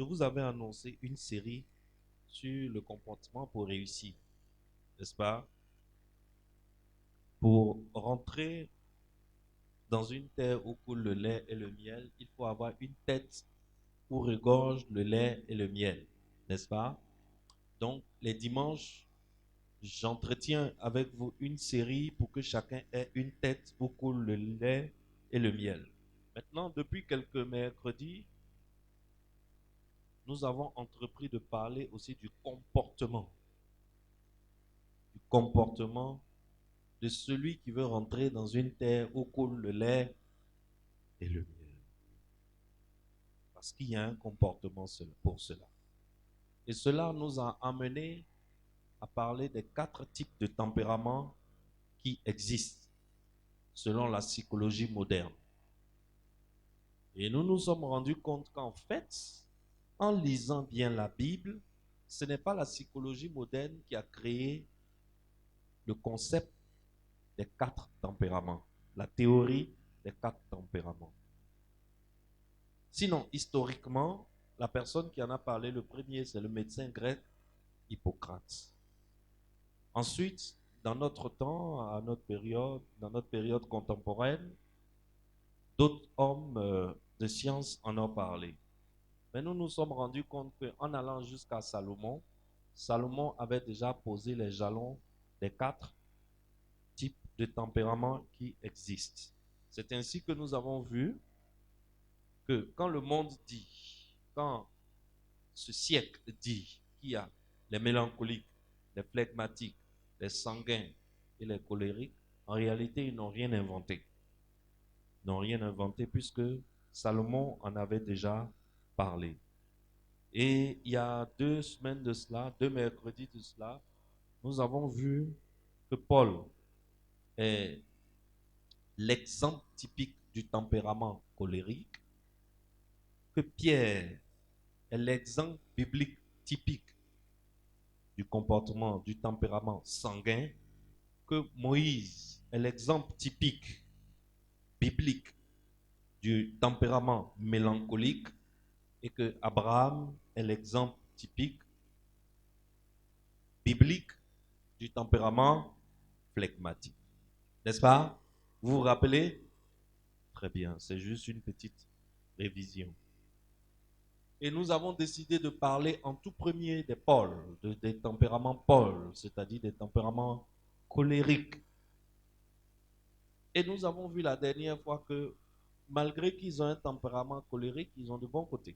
vous avais annoncé une série sur le comportement pour réussir, n'est-ce pas? Pour rentrer dans une terre où coule le lait et le miel, il faut avoir une tête où regorge le lait et le miel, n'est-ce pas? Donc, les dimanches, j'entretiens avec vous une série pour que chacun ait une tête où coule le lait et le miel. Maintenant, depuis quelques mercredis, nous avons entrepris de parler aussi du comportement de celui qui veut rentrer dans une terre où coule le lait et le miel. Parce qu'il y a un comportement pour cela. Et cela nous a amené à parler des 4 types de tempéraments qui existent selon la psychologie moderne. Et nous nous sommes rendus compte qu'en fait, en lisant bien la Bible, ce n'est pas la psychologie moderne qui a créé le concept des 4 tempéraments, la théorie des 4 tempéraments. Sinon, historiquement, la personne qui en a parlé le premier, c'est le médecin grec Hippocrate. Ensuite, dans notre temps, dans notre période contemporaine, d'autres hommes de science en ont parlé. Mais nous nous sommes rendus compte qu'en allant jusqu'à Salomon, Salomon avait déjà posé les jalons des 4 types de tempéraments qui existent. C'est ainsi que nous avons vu que quand le monde dit, quand ce siècle dit qu'il y a les mélancoliques, les flegmatiques, les sanguins et les colériques, en réalité, ils n'ont rien inventé. Ils n'ont rien inventé puisque Salomon en avait déjà parlé. Et il y a 2 semaines de cela, 2 mercredis de cela, nous avons vu que Paul est l'exemple typique du tempérament colérique, que Pierre est l'exemple biblique typique du comportement, du tempérament sanguin, que Moïse est l'exemple typique biblique du tempérament mélancolique et que Abraham est l'exemple typique biblique du tempérament flegmatique. N'est-ce pas? Vous vous rappelez? Très bien, c'est juste une petite révision. Et nous avons décidé de parler en tout premier des pôles, des tempéraments pôles, c'est-à-dire des tempéraments colériques. Et nous avons vu la dernière fois que malgré qu'ils ont un tempérament colérique, ils ont de bons côtés.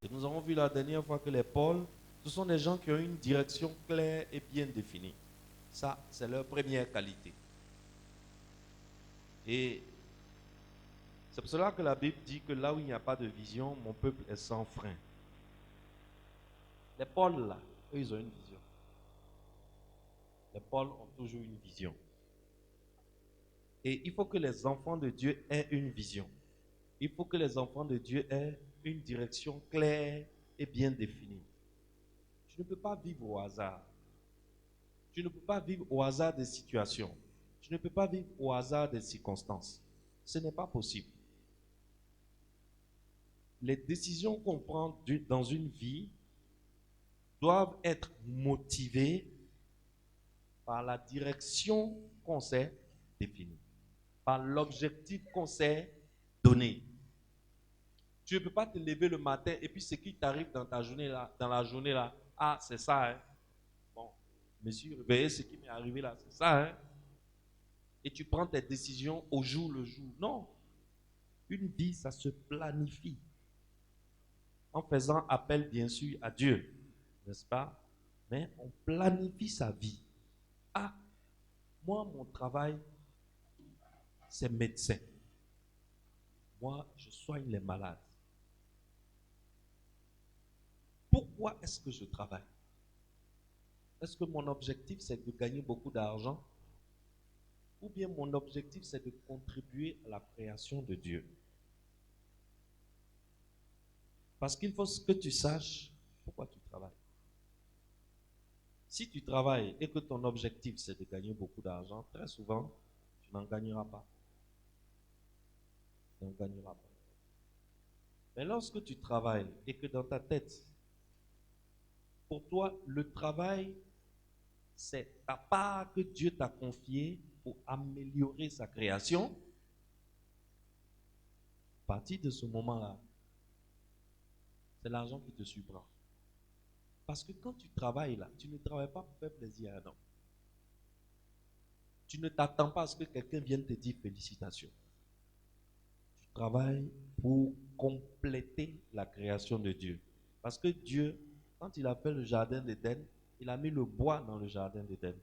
Et nous avons vu la dernière fois que les pôles, ce sont des gens qui ont une direction claire et bien définie. Ça, c'est leur première qualité. Et c'est pour cela que la Bible dit que là où il n'y a pas de vision, mon peuple est sans frein. Les pôles là, eux, ils ont une vision. Les pôles ont toujours une vision. Et il faut que les enfants de Dieu aient une vision. Il faut que les enfants de Dieu aient une direction claire et bien définie. Tu ne peux pas vivre au hasard. Tu ne peux pas vivre au hasard des situations. Tu ne peux pas vivre au hasard des circonstances. Ce n'est pas possible. Les décisions qu'on prend dans une vie doivent être motivées par la direction qu'on s'est définie, par l'objectif qu'on s'est donné. Tu ne peux pas te lever le matin et puis ce qui t'arrive dans ta journée là, dans la journée là, ah c'est ça, hein. Bon, je me suis réveillé, ce qui m'est arrivé là, c'est ça, hein. Et tu prends tes décisions au jour le jour. Non, une vie, ça se planifie en faisant appel bien sûr à Dieu, n'est-ce pas? Mais on planifie sa vie. Ah, moi mon travail, c'est médecin. Moi, je soigne les malades. Pourquoi est-ce que je travaille? Est-ce que mon objectif, c'est de gagner beaucoup d'argent? Ou bien mon objectif, c'est de contribuer à la création de Dieu? Parce qu'il faut que tu saches pourquoi tu travailles. Si tu travailles et que ton objectif, c'est de gagner beaucoup d'argent, très souvent, tu n'en gagneras pas. Tu n'en gagneras pas. Mais lorsque tu travailles et que dans ta tête, pour toi, le travail, c'est ta part que Dieu t'a confiée pour améliorer sa création, à partir de ce moment-là, c'est l'argent qui te surprend. Parce que quand tu travailles là, tu ne travailles pas pour faire plaisir à un homme. Tu ne t'attends pas à ce que quelqu'un vienne te dire félicitations. Tu travailles pour compléter la création de Dieu. Parce que Dieu, quand il a fait le jardin d'Éden, il a mis le bois dans le jardin d'Éden.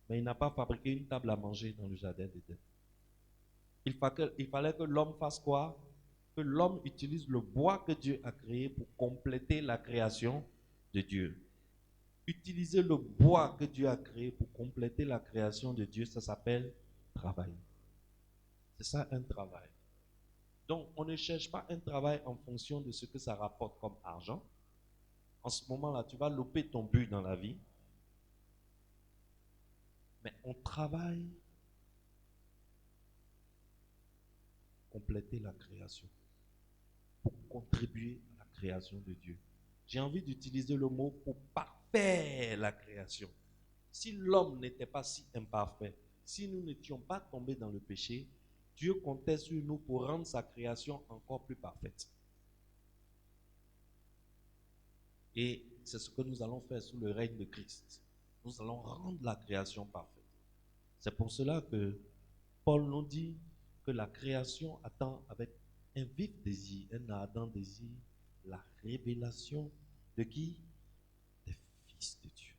Mais il n'a pas fabriqué une table à manger dans le jardin d'Éden. Il fallait que l'homme fasse quoi? Que l'homme utilise le bois que Dieu a créé pour compléter la création de Dieu. Utiliser le bois que Dieu a créé pour compléter la création de Dieu, ça s'appelle travail. C'est ça un travail. Donc, on ne cherche pas un travail en fonction de ce que ça rapporte comme argent. En ce moment-là, tu vas louper ton but dans la vie. Mais on travaille pour compléter la création, pour contribuer à la création de Dieu. J'ai envie d'utiliser le mot pour parfaire la création. Si l'homme n'était pas si imparfait, si nous n'étions pas tombés dans le péché, Dieu comptait sur nous pour rendre sa création encore plus parfaite. Et c'est ce que nous allons faire sous le règne de Christ. Nous allons rendre la création parfaite. C'est pour cela que Paul nous dit que la création attend avec un vif désir, un ardent désir, la révélation de qui? Des fils de Dieu.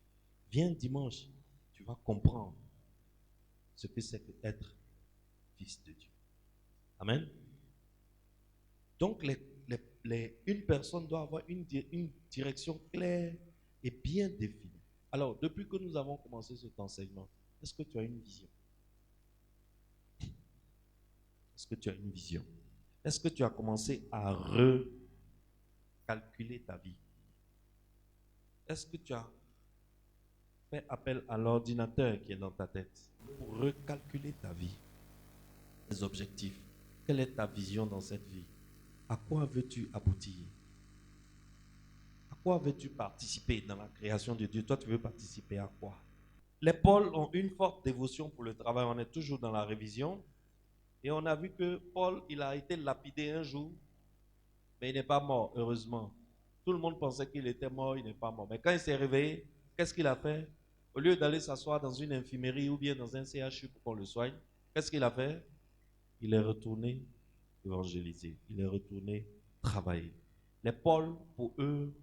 Viens dimanche, tu vas comprendre ce que c'est qu'être fils de Dieu. Amen. Donc, une personne doit avoir une direction claire et bien définie. Alors, depuis que nous avons commencé cet enseignement, est-ce que tu as une vision? Est-ce que tu as une vision? Est-ce que tu as commencé à recalculer ta vie? Est-ce que tu as fait appel à l'ordinateur qui est dans ta tête pour recalculer ta vie, tes objectifs? Quelle est ta vision dans cette vie? À quoi veux-tu aboutir? À quoi veux-tu participer dans la création de Dieu? Toi, tu veux participer à quoi? Les Paul ont une forte dévotion pour le travail. On est toujours dans la révision. Et on a vu que Paul, il a été lapidé un jour, mais il n'est pas mort, heureusement. Tout le monde pensait qu'il était mort, il n'est pas mort. Mais quand il s'est réveillé, qu'est-ce qu'il a fait? Au lieu d'aller s'asseoir dans une infirmerie ou bien dans un CHU pour qu'on le soigne, qu'est-ce qu'il a fait? Il est retourné évangéliser. Il est retourné travailler. Les Paul, pour eux,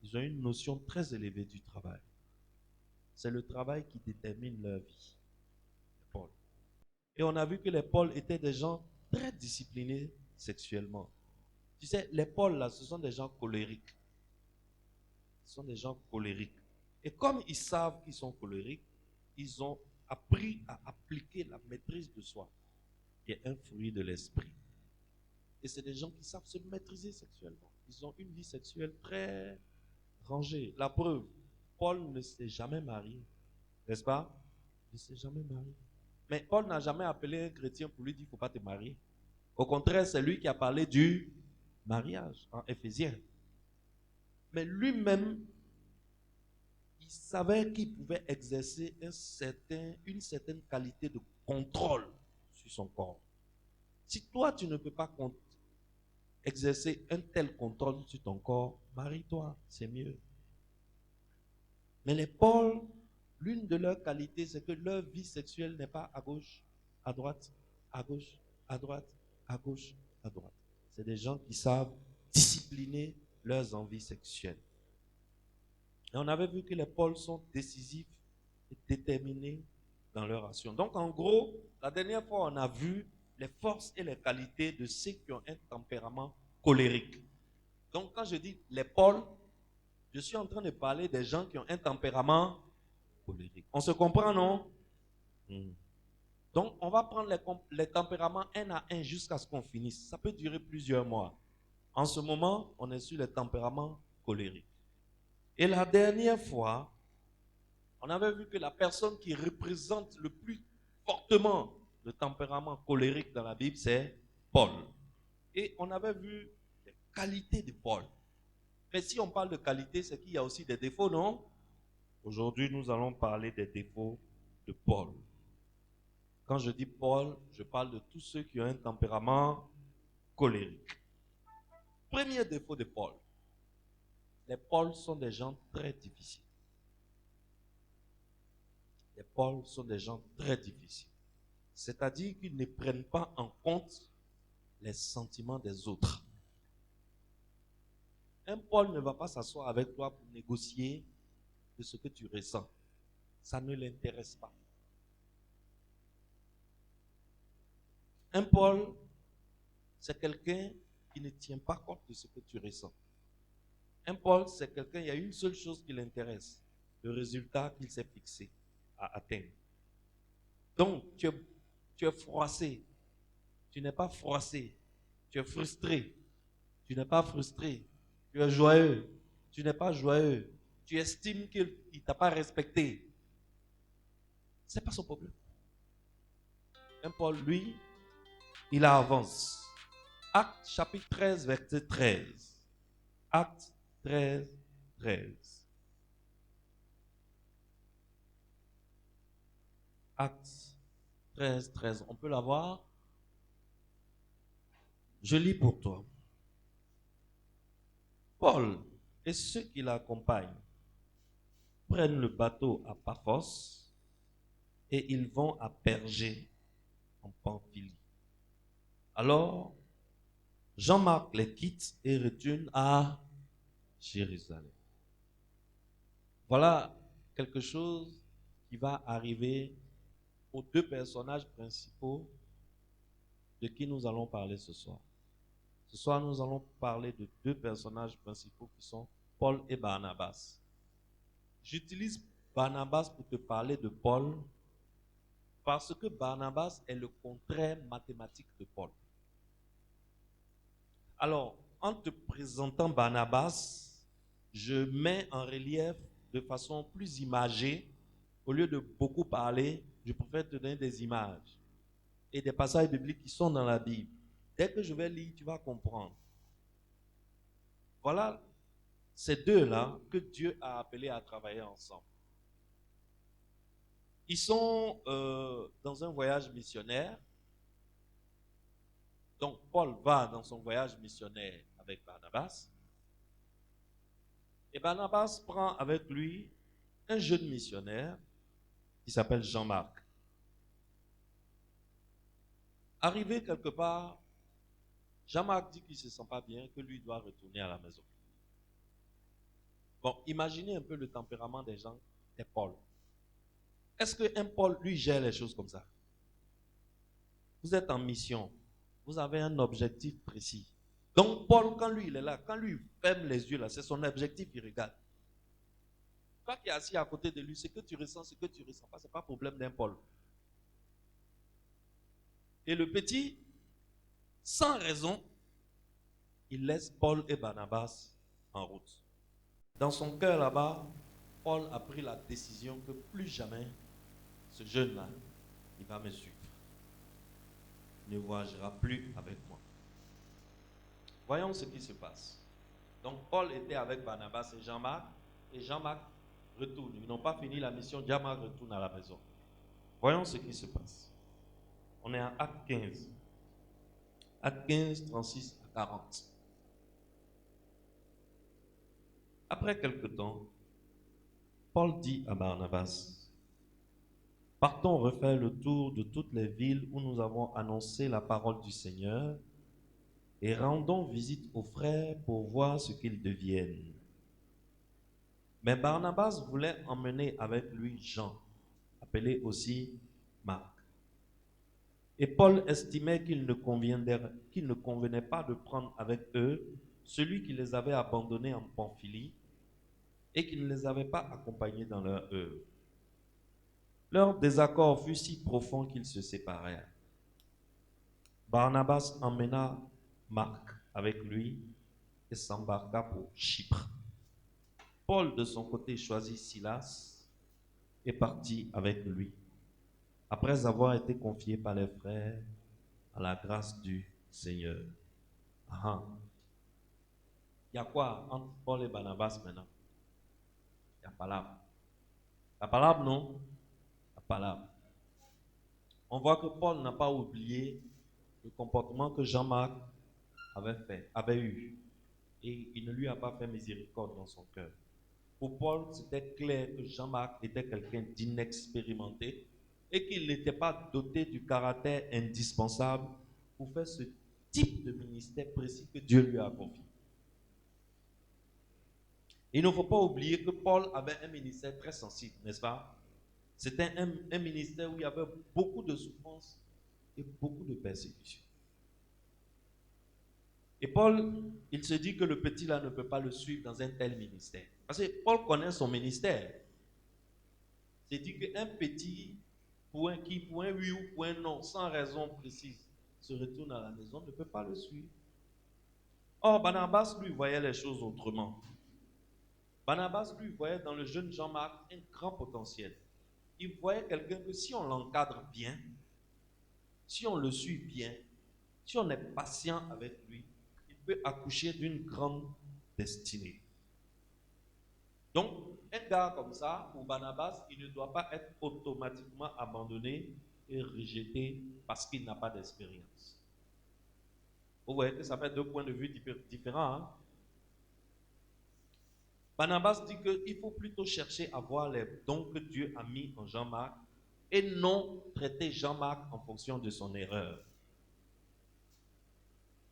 ils ont une notion très élevée du travail. C'est le travail qui détermine leur vie. Les Paul. Et on a vu que les Paul étaient des gens très disciplinés sexuellement. Tu sais, les Paul, là, ce sont des gens colériques. Ce sont des gens colériques. Et comme ils savent qu'ils sont colériques, ils ont appris à appliquer la maîtrise de soi, qui est un fruit de l'esprit. Et c'est des gens qui savent se maîtriser sexuellement. Ils ont une vie sexuelle très rangée. La preuve, Paul ne s'est jamais marié. N'est-ce pas? Il ne s'est jamais marié. Mais Paul n'a jamais appelé un chrétien pour lui dire qu'il ne faut pas te marier. Au contraire, c'est lui qui a parlé du mariage en Éphésiens. Mais lui-même, il savait qu'il pouvait exercer une certaine qualité de contrôle sur son corps. Si toi, tu ne peux pas exercer un tel contrôle sur ton corps, marie-toi, c'est mieux. Mais les Paul, l'une de leurs qualités, c'est que leur vie sexuelle n'est pas à gauche, à droite, à gauche, à droite, à gauche, à droite. C'est des gens qui savent discipliner leurs envies sexuelles. Et on avait vu que les Pauls sont décisifs et déterminés dans leur action. Donc en gros, la dernière fois, on a vu les forces et les qualités de ceux qui ont un tempérament colérique. Donc quand je dis les Pauls, je suis en train de parler des gens qui ont un tempérament colérique. On se comprend, non? Donc on va prendre les tempéraments un à un jusqu'à ce qu'on finisse. Ça peut durer plusieurs mois. En ce moment, on est sur les tempéraments colériques. Et la dernière fois, on avait vu que la personne qui représente le plus fortement le tempérament colérique dans la Bible, c'est Paul. Et on avait vu les qualités de Paul. Mais si on parle de qualité, c'est qu'il y a aussi des défauts, non? Aujourd'hui, nous allons parler des défauts de Paul. Quand je dis Paul, je parle de tous ceux qui ont un tempérament colérique. Premier défaut de Paul. Les Pauls sont des gens très difficiles. Les Pauls sont des gens très difficiles. C'est-à-dire qu'ils ne prennent pas en compte les sentiments des autres. Un Paul ne va pas s'asseoir avec toi pour négocier de ce que tu ressens. Ça ne l'intéresse pas. Un Paul, c'est quelqu'un qui ne tient pas compte de ce que tu ressens. Un Paul, c'est quelqu'un, il y a une seule chose qui l'intéresse, le résultat qu'il s'est fixé à atteindre. Donc, tu es froissé, tu n'es pas froissé, tu es frustré, tu n'es pas frustré, tu es joyeux, tu n'es pas joyeux, tu estimes qu'il ne t'a pas respecté. Ce n'est pas son problème. Un Paul, lui, il avance. Acte chapitre 13, verset 13. Acte 13, 13. Acte 13, 13. On peut la voir? Je lis pour toi. Paul et ceux qui l'accompagnent prennent le bateau à Paphos et ils vont à Pergé en Pamphylie. Alors, Jean-Marc les quitte et retourne à Jérusalem. Voilà quelque chose qui va arriver aux deux personnages principaux de qui nous allons parler ce soir. Ce soir, nous allons parler de deux personnages principaux qui sont Paul et Barnabas. J'utilise Barnabas pour te parler de Paul parce que Barnabas est le contraire mathématique de Paul. Alors, en te présentant Barnabas, je mets en relief de façon plus imagée, au lieu de beaucoup parler, je préfère te donner des images et des passages bibliques qui sont dans la Bible. Dès que je vais lire, tu vas comprendre. Voilà ces deux-là que Dieu a appelés à travailler ensemble. Ils sont dans un voyage missionnaire. Donc, Paul va dans son voyage missionnaire avec Barnabas. Et Barnabas prend avec lui un jeune missionnaire qui s'appelle Jean-Marc. Arrivé quelque part, Jean-Marc dit qu'il ne se sent pas bien, que lui doit retourner à la maison. Bon, imaginez un peu le tempérament des gens et Paul. Est-ce qu'un Paul, lui, gère les choses comme ça? Vous êtes en mission. Vous avez un objectif précis. Donc, Paul, quand lui, il est là, quand lui ferme les yeux, là, c'est son objectif, il regarde. Toi qui es assis à côté de lui, ce que tu ressens pas, ce n'est pas problème d'un Paul. Et le petit, sans raison, il laisse Paul et Barnabas en route. Dans son cœur là-bas, Paul a pris la décision que plus jamais ce jeune-là, il va me suivre. Il ne voyagera plus avec moi. Voyons ce qui se passe. Donc Paul était avec Barnabas et Jean-Marc retourne. Ils n'ont pas fini la mission, Jean-Marc retourne à la maison. Voyons ce qui se passe. On est en Acte 15. Acte 15, 36 à 40. Après quelque temps, Paul dit à Barnabas, partons refaire le tour de toutes les villes où nous avons annoncé la parole du Seigneur et rendons visite aux frères pour voir ce qu'ils deviennent. Mais Barnabas voulait emmener avec lui Jean, appelé aussi Marc. Et Paul estimait qu'il ne convenait pas de prendre avec eux celui qui les avait abandonnés en Pamphylie et qui ne les avait pas accompagnés dans leur œuvre. Leur désaccord fut si profond qu'ils se séparèrent. Barnabas emmena Marc avec lui et s'embarqua pour Chypre. Paul, de son côté, choisit Silas et partit avec lui, après avoir été confié par les frères à la grâce du Seigneur. Ah. Il y a quoi entre Paul et Barnabas maintenant? Il y a palabre. La palabre, non? La palabre. On voit que Paul n'a pas oublié le comportement que Jean-Marc avait eu. Et il ne lui a pas fait miséricorde dans son cœur. Pour Paul, c'était clair que Jean-Marc était quelqu'un d'inexpérimenté et qu'il n'était pas doté du caractère indispensable pour faire ce type de ministère précis que Dieu lui a confié. Il ne faut pas oublier que Paul avait un ministère très sensible, n'est-ce pas? C'était un ministère où il y avait beaucoup de souffrance et beaucoup de persécution. Et Paul, il se dit que le petit là ne peut pas le suivre dans un tel ministère. Parce que Paul connaît son ministère. Il se dit qu'un petit, qui pour un oui ou pour un non, sans raison précise, se retourne à la maison, ne peut pas le suivre. Or, Barnabas, lui, voyait les choses autrement. Barnabas, lui, voyait dans le jeune Jean-Marc un grand potentiel. Il voyait quelqu'un que si on l'encadre bien, si on le suit bien, si on est patient avec lui, il peut accoucher d'une grande destinée. Donc, un gars comme ça, pour Barnabas, il ne doit pas être automatiquement abandonné et rejeté parce qu'il n'a pas d'expérience. Vous voyez que ça fait deux points de vue différents. Hein? Barnabas dit qu'il faut plutôt chercher à voir les dons que Dieu a mis en Jean-Marc et non traiter Jean-Marc en fonction de son erreur.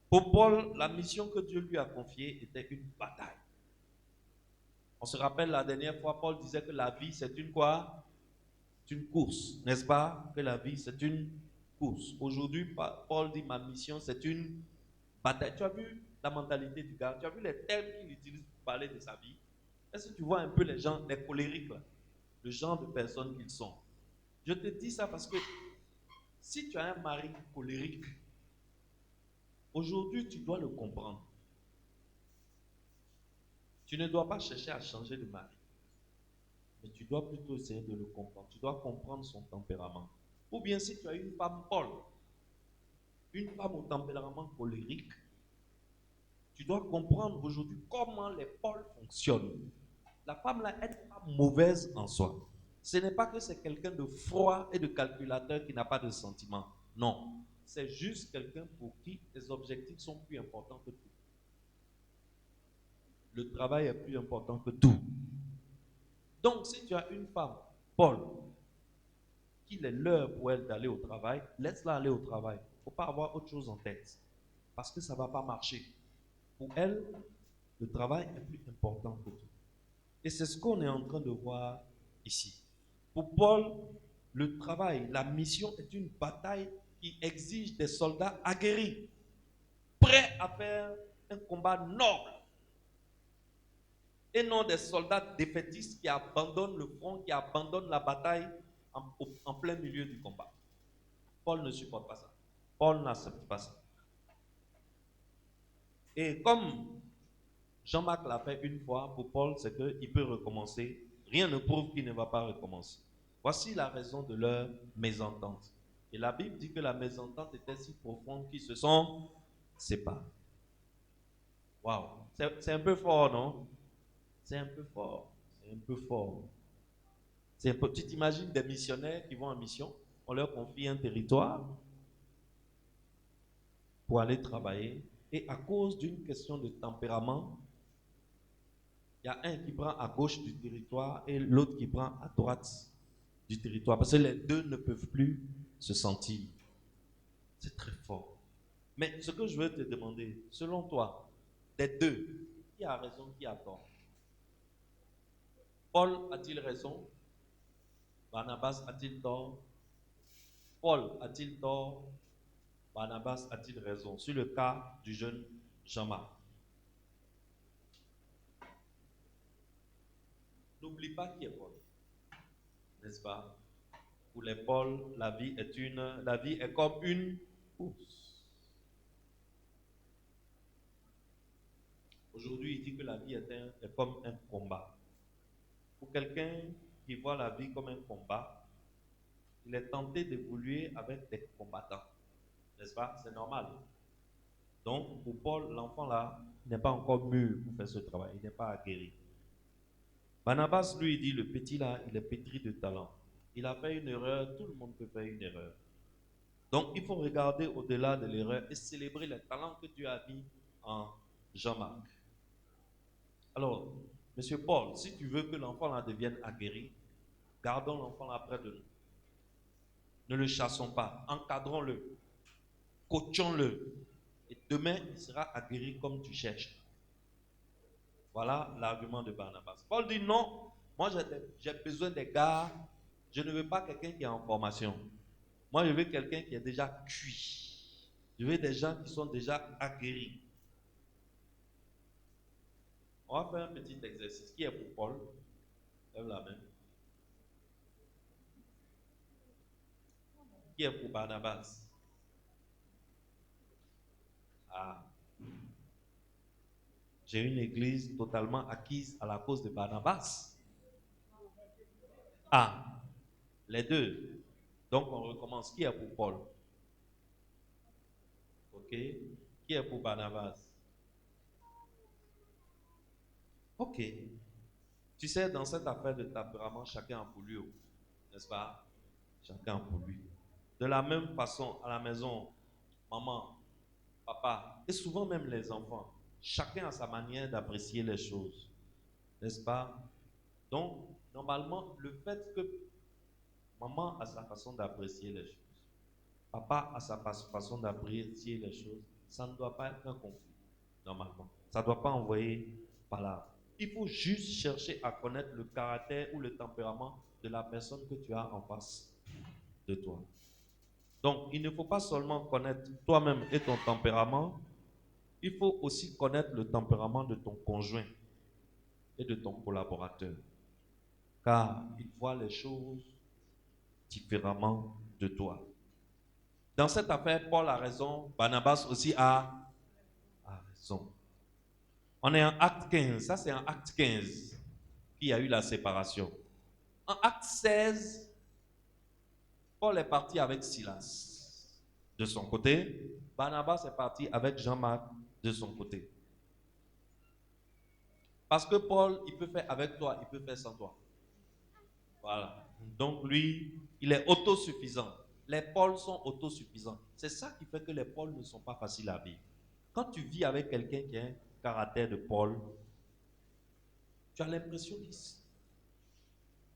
Pour Paul, la mission que Dieu lui a confiée était une bataille. On se rappelle la dernière fois, Paul disait que la vie, c'est une quoi? C'est une course, n'est-ce pas? Que la vie, c'est une course. Aujourd'hui, Paul dit, ma mission, c'est une bataille. Tu as vu la mentalité du gars? Tu as vu les termes qu'il utilise pour parler de sa vie? Est-ce que tu vois un peu les gens, les colériques, là? Le genre de personnes qu'ils sont? Je te dis ça parce que si tu as un mari colérique, aujourd'hui, tu dois le comprendre. Tu ne dois pas chercher à changer de mari. Mais tu dois plutôt essayer de le comprendre. Tu dois comprendre son tempérament. Ou bien si tu as une femme Paul, une femme au tempérament colérique, tu dois comprendre aujourd'hui comment les pôles fonctionnent. La femme là, elle n'est pas mauvaise en soi. Ce n'est pas que c'est quelqu'un de froid et de calculateur qui n'a pas de sentiments. Non. C'est juste quelqu'un pour qui les objectifs sont plus importants que tout. Le travail est plus important que tout. Donc, si tu as une femme, Paul, qu'il est l'heure pour elle d'aller au travail, laisse-la aller au travail. Il ne faut pas avoir autre chose en tête. Parce que ça ne va pas marcher. Pour elle, le travail est plus important que tout. Et c'est ce qu'on est en train de voir ici. Pour Paul, le travail, la mission est une bataille qui exige des soldats aguerris, prêts à faire un combat noble. Et non des soldats défaitistes qui abandonnent le front, qui abandonnent la bataille en plein milieu du combat. Paul ne supporte pas ça. Paul n'accepte pas ça. Et comme Jean-Marc l'a fait une fois, pour Paul, c'est qu'il peut recommencer. Rien ne prouve qu'il ne va pas recommencer. Voici la raison de leur mésentente. Et la Bible dit que la mésentente était si profonde qu'ils se sont séparés. Waouh! C'est un peu fort, non? C'est un peu fort. C'est un peu fort. Tu t'imagines des missionnaires qui vont en mission, on leur confie un territoire pour aller travailler, et à cause d'une question de tempérament, il y a un qui prend à gauche du territoire et l'autre qui prend à droite du territoire, parce que les deux ne peuvent plus se sentir. C'est très fort. Mais ce que je veux te demander, selon toi, des deux, qui a raison, qui a tort? Paul a-t-il raison? Barnabas a-t-il tort? Paul a-t-il tort? Barnabas a-t-il raison? Sur le cas du jeune Jean-Marc. N'oublie pas qui est Paul, n'est-ce pas? Pour les Paul, la vie est comme une course. Aujourd'hui, il dit que la vie est comme un combat. Pour quelqu'un qui voit la vie comme un combat, il est tenté d'évoluer avec des combattants. N'est-ce pas? C'est normal. Donc, pour Paul, l'enfant là n'est pas encore mûr pour faire ce travail. Il n'est pas aguerri. Barnabas, lui, il dit, le petit là, il est pétri de talent. Il a fait une erreur, tout le monde peut faire une erreur. Donc, il faut regarder au-delà de l'erreur et célébrer les talents que Dieu a mis en Jean-Marc. Alors, Monsieur Paul, si tu veux que l'enfant là devienne aguerri, gardons l'enfant là près de nous. Ne le chassons pas, encadrons-le, coachons-le. Et demain, il sera aguerri comme tu cherches. Voilà l'argument de Barnabas. Paul dit non, moi j'ai besoin des gars, je ne veux pas quelqu'un qui est en formation. Moi, je veux quelqu'un qui est déjà cuit. Je veux des gens qui sont déjà aguerris. On va faire un petit exercice. Qui est pour Paul? Lève la main. Qui est pour Barnabas? Ah. J'ai une église totalement acquise à la cause de Barnabas. Ah. Les deux. Donc on recommence. Qui est pour Paul? Ok. Qui est pour Barnabas? Ok. Tu sais, dans cette affaire de tempérament, chacun a pour lui, n'est-ce pas? Chacun a pour lui. De la même façon, à la maison, maman, papa, et souvent même les enfants, chacun a sa manière d'apprécier les choses, n'est-ce pas? Donc, normalement, le fait que maman a sa façon d'apprécier les choses, papa a sa façon d'apprécier les choses, ça ne doit pas être un conflit, normalement. Ça ne doit pas envoyer par là. Il faut juste chercher à connaître le caractère ou le tempérament de la personne que tu as en face de toi. Donc, il ne faut pas seulement connaître toi-même et ton tempérament, il faut aussi connaître le tempérament de ton conjoint et de ton collaborateur. Car il voit les choses différemment de toi. Dans cette affaire, Paul a raison, Barnabas aussi a raison. On est en acte 15, ça c'est en acte 15 qu'il y a eu la séparation. En acte 16, Paul est parti avec Silas de son côté, Barnabas est parti avec Jean-Marc de son côté. Parce que Paul, il peut faire avec toi, il peut faire sans toi. Voilà. Donc lui, il est autosuffisant. Les Pauls sont autosuffisants. C'est ça qui fait que les Pauls ne sont pas faciles à vivre. Quand tu vis avec quelqu'un qui a un caractère de Paul, tu as l'impression qu'il...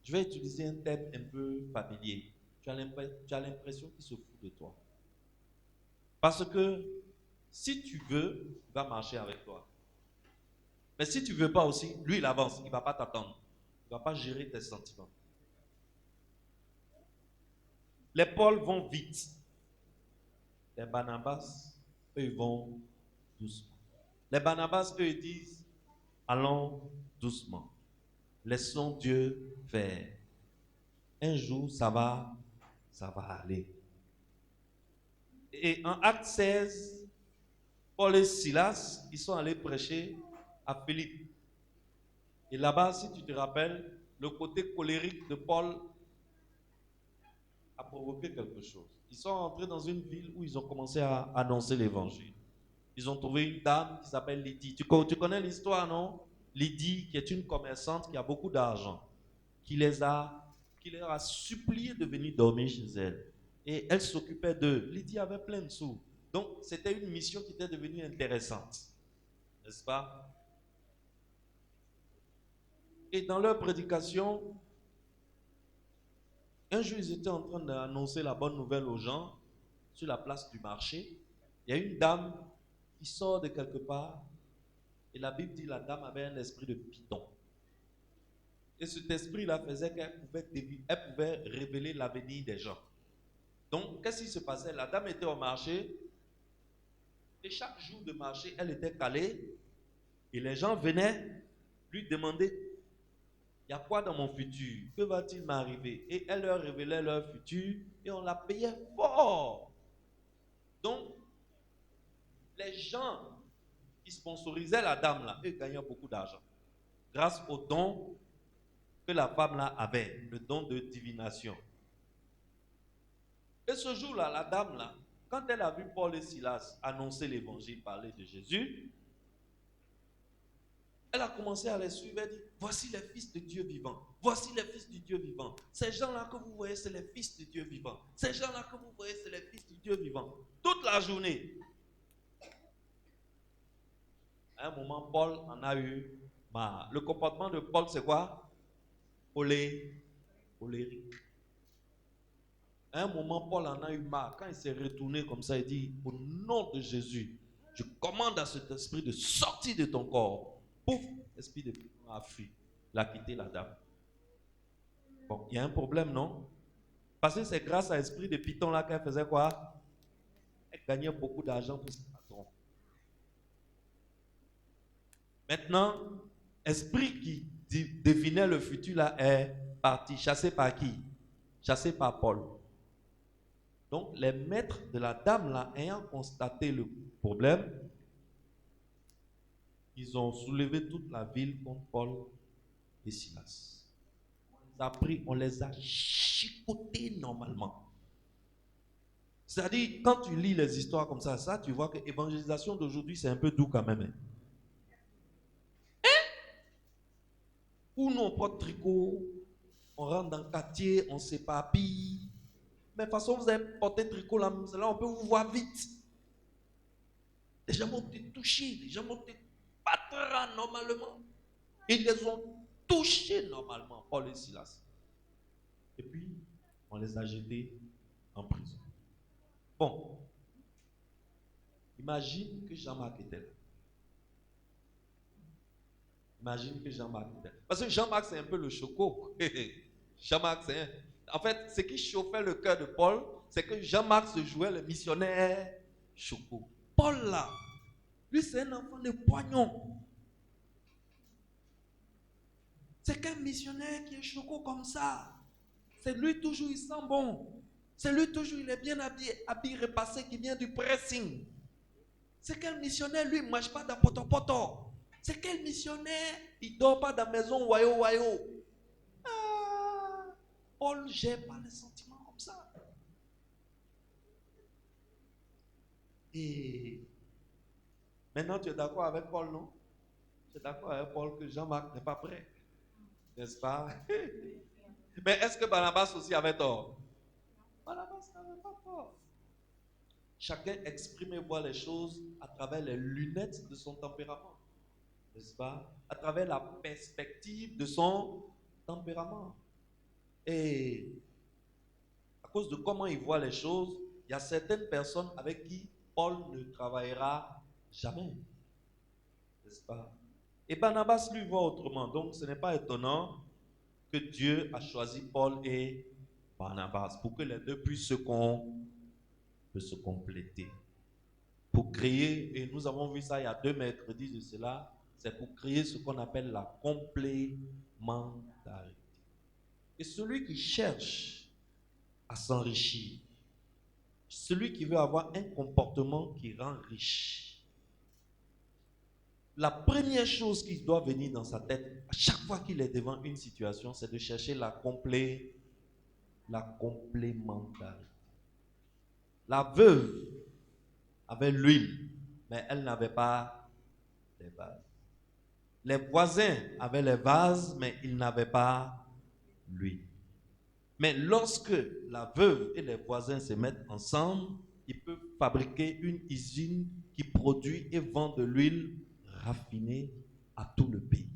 Je vais utiliser un terme un peu familier. Tu as l'impression qu'il se fout de toi. Parce que si tu veux, il va marcher avec toi. Mais si tu ne veux pas aussi, lui, il avance. Il ne va pas t'attendre. Il ne va pas gérer tes sentiments. Les Pauls vont vite. Les Barnabas, eux, ils vont doucement. Les Barnabas, eux, ils disent, allons doucement. Laissons Dieu faire. Un jour, ça va aller. Et en acte 16, Paul et Silas, ils sont allés prêcher à Philippe. Et là-bas, si tu te rappelles, le côté colérique de Paul a provoqué quelque chose. Ils sont entrés dans une ville où ils ont commencé à annoncer l'évangile. Ils ont trouvé une dame qui s'appelle Lydie. Tu connais l'histoire, non? Lydie, qui est une commerçante qui a beaucoup d'argent, qui leur a supplié de venir dormir chez elle. Et elle s'occupait d'eux. Lydie avait plein de sous. Donc, c'était une mission qui était devenue intéressante. N'est-ce pas? Et dans leur prédication, un jour, ils étaient en train d'annoncer la bonne nouvelle aux gens sur la place du marché. Il y a une dame qui sort de quelque part et la Bible dit que la dame avait un esprit de python. Et cet esprit-là faisait qu'elle pouvait révéler l'avenir des gens. Donc, qu'est-ce qui se passait? La dame était au marché et chaque jour de marché, elle était calée et les gens venaient lui demander: il y a quoi dans mon futur? Que va-t-il m'arriver? Et elle leur révélait leur futur et on la payait fort. Donc, les gens qui sponsorisaient la dame là, eux gagnaient beaucoup d'argent grâce au don que la femme là avait, le don de divination. Et ce jour-là, la dame là, quand elle a vu Paul et Silas annoncer l'évangile, parler de Jésus, elle a commencé à les suivre. Elle dit, voici les fils de Dieu vivant. Voici les fils du Dieu vivant. Ces gens-là que vous voyez, c'est les fils de Dieu vivant. Ces gens-là que vous voyez, c'est les fils du Dieu vivant. Toute la journée. À un moment, Paul en a eu marre. Le comportement de Paul, c'est quoi? Colérique. À un moment, Paul en a eu marre. Quand il s'est retourné comme ça, il dit, au nom de Jésus, je commande à cet esprit de sortir de ton corps. Pouf, l'esprit de Python a fui. Il a quitté la dame. Bon, il y a un problème, non? Parce que c'est grâce à l'esprit de Python là qu'elle faisait quoi? Elle gagnait beaucoup d'argent pour ses patrons. Maintenant, esprit qui devinait le futur là est parti. Chassé par qui? Chassé par Paul. Donc, les maîtres de la dame là, ayant constaté le problème, ils ont soulevé toute la ville contre Paul et Silas. On les a chicotés normalement. C'est-à-dire, quand tu lis les histoires comme ça, tu vois que l'évangélisation d'aujourd'hui, c'est un peu doux quand même. Où nous, on porte tricot, on rentre dans le quartier, on s'éparpille. Mais de toute façon, vous avez porté tricot là, on peut vous voir vite. Les gens vont te toucher, les gens vont te battre normalement. Ils les ont touchés normalement, Paul et Silas. Et puis, on les a jetés en prison. Bon, imagine que Jean-Marc était là. Imagine que Jean-Marc était là. Parce que Jean-Marc, c'est un peu le choco. Jean-Marc, c'est un... En fait, ce qui chauffait le cœur de Paul, c'est que Jean-Marc se jouait le missionnaire choco. Paul, là, lui, c'est un enfant de poignon. C'est qu'un missionnaire qui est choco comme ça. C'est lui toujours, il sent bon. C'est lui toujours, il est bien habillé repassé, qui vient du pressing. C'est quel missionnaire, lui, il ne mange pas dans poto-poto. C'est quel missionnaire, il ne dort pas dans la maison wayo. Ah, Paul ne gère pas les sentiments comme ça. Et maintenant, tu es d'accord avec Paul, non? Tu es d'accord avec Paul que Jean-Marc n'est pas prêt, n'est-ce pas? Mais est-ce que Barnabas aussi avait tort? Barnabas n'avait pas tort. Chacun exprime et voit les choses à travers les lunettes de son tempérament, n'est-ce pas? À travers la perspective de son tempérament. Et à cause de comment il voit les choses, il y a certaines personnes avec qui Paul ne travaillera jamais, n'est-ce pas? Et Barnabas lui voit autrement, donc ce n'est pas étonnant que Dieu a choisi Paul et Barnabas pour que les deux puissent se compléter. Pour créer, et nous avons vu ça il y a 2 mercredis de cela, c'est pour créer ce qu'on appelle la complémentarité. Et celui qui cherche à s'enrichir, celui qui veut avoir un comportement qui rend riche, la première chose qui doit venir dans sa tête, à chaque fois qu'il est devant une situation, c'est de chercher la complémentarité. La veuve avait l'huile, mais elle n'avait pas les vases. Les voisins avaient les vases, mais ils n'avaient pas l'huile. Mais lorsque la veuve et les voisins se mettent ensemble, ils peuvent fabriquer une usine qui produit et vend de l'huile raffinée à tout le pays.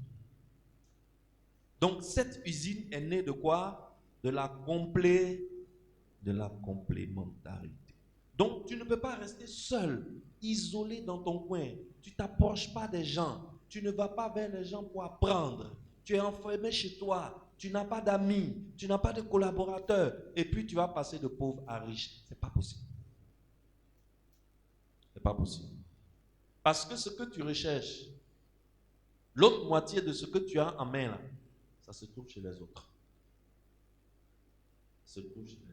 Donc cette usine est née de quoi? De la complémentarité. Donc tu ne peux pas rester seul, isolé dans ton coin. Tu ne t'approches pas des gens. Tu ne vas pas vers les gens pour apprendre. Tu es enfermé chez toi. Tu n'as pas d'amis. Tu n'as pas de collaborateurs. Et puis tu vas passer de pauvre à riche. Ce n'est pas possible. Ce n'est pas possible. Parce que ce que tu recherches, l'autre moitié de ce que tu as en main là, ça se trouve chez les autres. Ça se trouve chez les autres.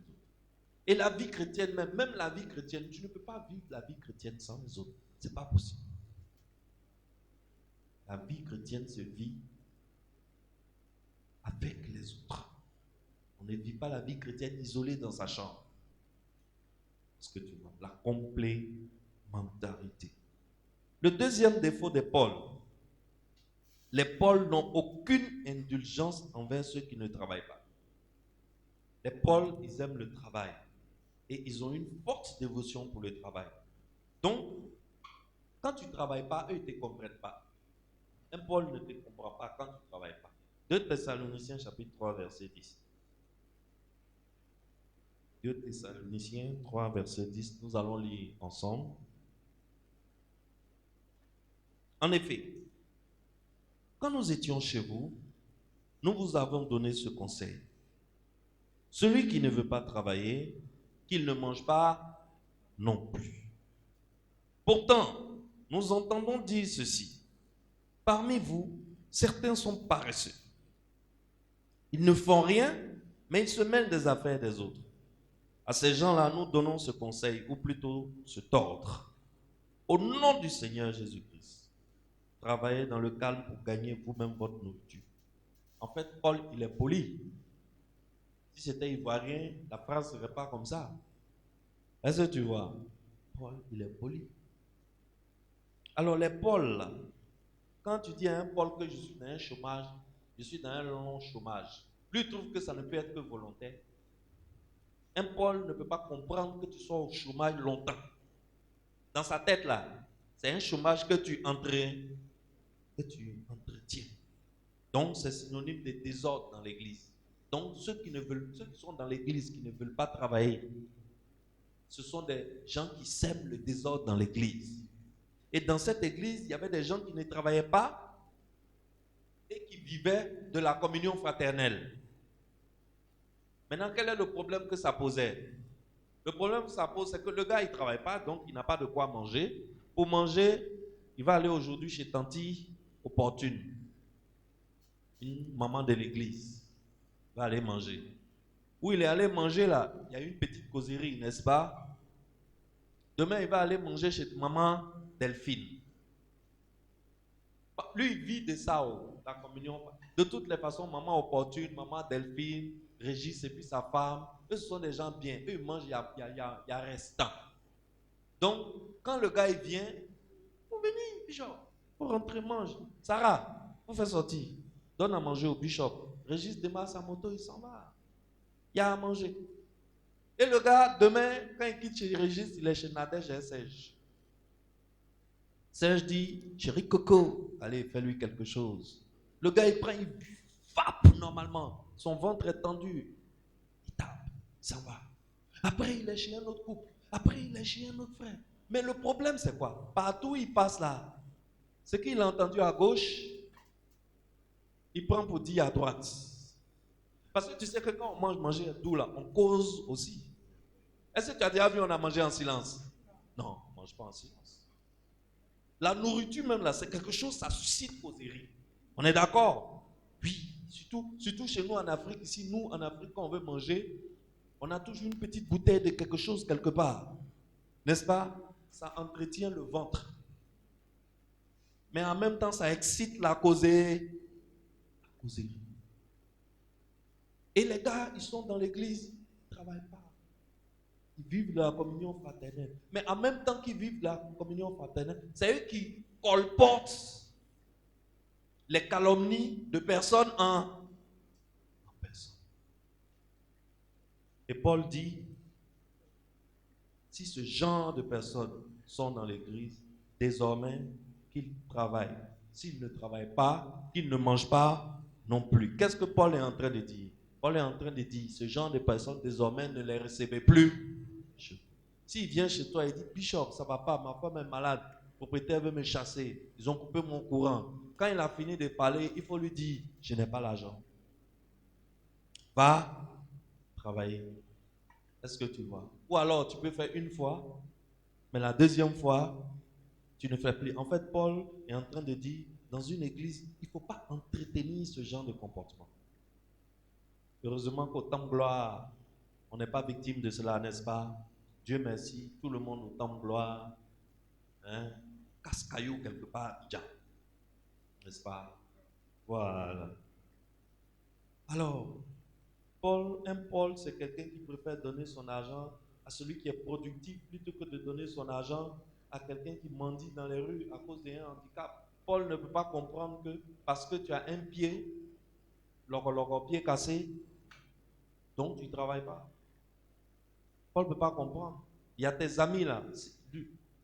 Et la vie chrétienne, même la vie chrétienne, tu ne peux pas vivre la vie chrétienne sans les autres. Ce n'est pas possible. La vie chrétienne se vit avec les autres. On ne vit pas la vie chrétienne isolée dans sa chambre. Parce Est-ce que tu vois? La complémentarité. Le deuxième défaut des Paul, les Pauls n'ont aucune indulgence envers ceux qui ne travaillent pas. Les Pauls, ils aiment le travail et ils ont une forte dévotion pour le travail. Donc, quand tu ne travailles pas, eux, ils ne te comprennent pas. Un Paul ne te comprend pas quand tu ne travailles pas. 2 Thessaloniciens chapitre 3 verset 10. 2 Thessaloniciens 3 verset 10, nous allons lire ensemble. En effet, quand nous étions chez vous, nous vous avons donné ce conseil. Celui qui ne veut pas travailler, qu'il ne mange pas non plus. Pourtant, nous entendons dire ceci. Parmi vous, certains sont paresseux. Ils ne font rien, mais ils se mêlent des affaires des autres. À ces gens-là, nous donnons ce conseil, ou plutôt ce ordre. Au nom du Seigneur Jésus-Christ, travaillez dans le calme pour gagner vous-même votre nourriture. En fait, Paul, il est poli. Si c'était ivoirien, la phrase ne serait pas comme ça. Est-ce que tu vois? Paul, il est poli. Alors les Pauls, là, quand tu dis à un Paul que je suis dans un chômage, je suis dans un long chômage, lui il trouve que ça ne peut être que volontaire. Un Paul ne peut pas comprendre que tu sois au chômage longtemps. Dans sa tête là, c'est un chômage que tu entretiens. Donc c'est synonyme de désordre dans l'église. Donc ceux qui sont dans l'église, qui ne veulent pas travailler, ce sont des gens qui sèment le désordre dans l'église. Et dans cette église, il y avait des gens qui ne travaillaient pas et qui vivaient de la communion fraternelle. Maintenant, quel est le problème que ça posait? Le problème que ça pose, c'est que le gars, il ne travaille pas, donc il n'a pas de quoi manger. Pour manger, il va aller aujourd'hui chez Tanti Opportune, une maman de l'église. Il va aller manger. Où il est allé manger là, il y a une petite causerie, n'est-ce pas? Demain, il va aller manger chez maman Delphine. Lui, il vit de ça, la communion. De toutes les façons, maman Opportune, maman Delphine, Régis et puis sa femme, eux, ce sont des gens bien. Eux, ils mangent, il y a restant. Donc, quand le gars, il vient, vous venez, Bishop, vous rentrez, mange. Sarah, vous faites sortir. Donne à manger au Bishop. Régis démarre sa moto, il s'en va. Il y a à manger. Et le gars, demain, quand il quitte chez Régis, il est chez Nadège et Serge. Serge dit, chéri Coco, allez, fais-lui quelque chose. Le gars, il prend, il vape normalement. Son ventre est tendu. Il tape, il s'en va. Après, il est chez un autre couple. Après, il est chez un autre frère. Mais le problème, c'est quoi? Partout où il passe là, ce qu'il a entendu à gauche, il prend pour dire à droite. Parce que tu sais que quand on manger doux là, on cause aussi. Est-ce que tu as déjà vu on a mangé en silence? Non, on ne mange pas en silence. La nourriture même là, c'est quelque chose, ça suscite causerie. On est d'accord? Oui, surtout chez nous en Afrique. Ici, nous en Afrique, quand on veut manger, on a toujours une petite bouteille de quelque chose quelque part. N'est-ce pas? Ça entretient le ventre. Mais en même temps, ça excite la causerie. Et les gars, ils sont dans l'église, ils ne travaillent pas. Ils vivent de la communion fraternelle. Mais en même temps qu'ils vivent de la communion fraternelle, c'est eux qui colportent les calomnies de personne en personne. Et Paul dit, si ce genre de personnes sont dans l'église, désormais qu'ils travaillent. S'ils ne travaillent pas, qu'ils ne mangent pas non plus. Qu'est-ce que Paul est en train de dire? Paul est en train de dire, ce genre de personnes, désormais, ne les recevez plus. S'il vient chez toi et dit, Bishop, ça ne va pas, ma femme est malade, le propriétaire veut me chasser, ils ont coupé mon courant. Quand il a fini de parler, il faut lui dire, je n'ai pas l'argent. Va travailler. Est-ce que tu vois? Ou alors, tu peux faire une fois, mais la deuxième fois, tu ne fais plus. En fait, Paul est en train de dire, dans une église, il ne faut pas entretenir ce genre de comportement. Heureusement qu'au temps de gloire, on n'est pas victime de cela, n'est-ce pas? Dieu merci, tout le monde au temps de gloire, hein, casse-caillou quelque part, déjà. N'est-ce pas? Voilà. Alors, un Paul, c'est quelqu'un qui préfère donner son argent à celui qui est productif plutôt que de donner son argent à quelqu'un qui mendie dans les rues à cause d'un handicap. Paul ne peut pas comprendre que parce que tu as un pied, le pied cassé, donc tu ne travailles pas. Paul ne peut pas comprendre. Il y a tes amis là.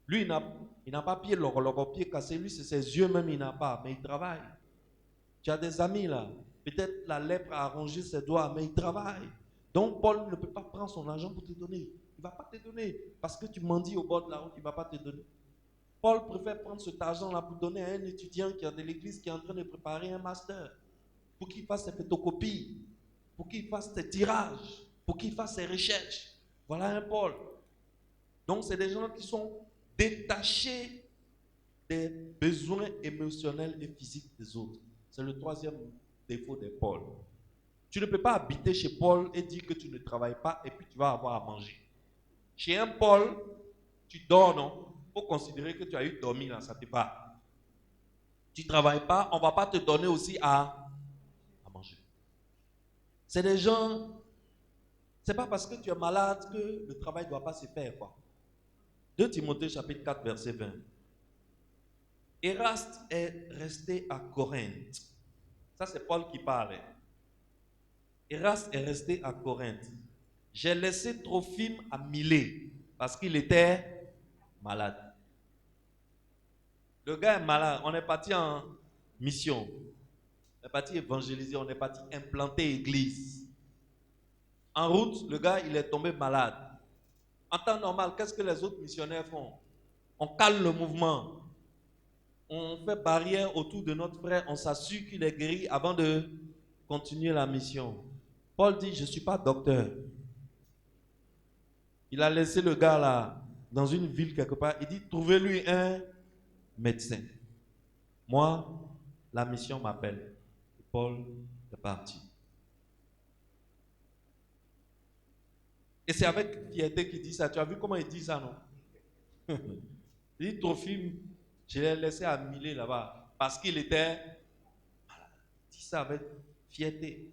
Lui il n'a pas pied, le pied cassé. Lui, c'est ses yeux même, il n'a pas, mais il travaille. Tu as des amis là. Peut-être la lèpre a arrangé ses doigts, mais il travaille. Donc, Paul ne peut pas prendre son argent pour te donner. Il ne va pas te donner. Parce que tu mendies au bord de la route, il ne va pas te donner. Paul préfère prendre cet argent-là pour donner à un étudiant qui est de l'église qui est en train de préparer un master. Pour qu'il fasse ses photocopies. Pour qu'il fasse ses tirages. Pour qu'il fasse ses recherches. Voilà un Paul. Donc, c'est des gens qui sont détachés des besoins émotionnels et physiques des autres. C'est le troisième défaut des Paul. Tu ne peux pas habiter chez Paul et dire que tu ne travailles pas et puis tu vas avoir à manger. Chez un Paul, tu dors, non? Il faut considérer que tu as eu dormi là, ça ne te va. Tu ne travailles pas, on ne va pas te donner aussi à manger. C'est des gens, c'est pas parce que tu es malade que le travail ne doit pas se faire, quoi. 2 Timothée chapitre 4 verset 20. Eraste est resté à Corinthe. Ça c'est Paul qui parle. Eraste est resté à Corinthe. J'ai laissé Trophime à Milet parce qu'il était malade. Le gars est malade. On est parti en mission. On est parti évangéliser. On est parti implanter église. En route, le gars, il est tombé malade. En temps normal, qu'est-ce que les autres missionnaires font? On cale le mouvement. On fait barrière autour de notre frère. On s'assure qu'il est guéri avant de continuer la mission. Paul dit, je ne suis pas docteur. Il a laissé le gars là, dans une ville quelque part. Il dit, trouvez-lui un médecin. Moi, la mission m'appelle. Paul est parti. Et c'est avec fierté qu'il dit ça. Tu as vu comment il dit ça, non? Il dit, Trophime, je l'ai laissé à Milet là-bas parce qu'il était malade. Il dit ça avec fierté.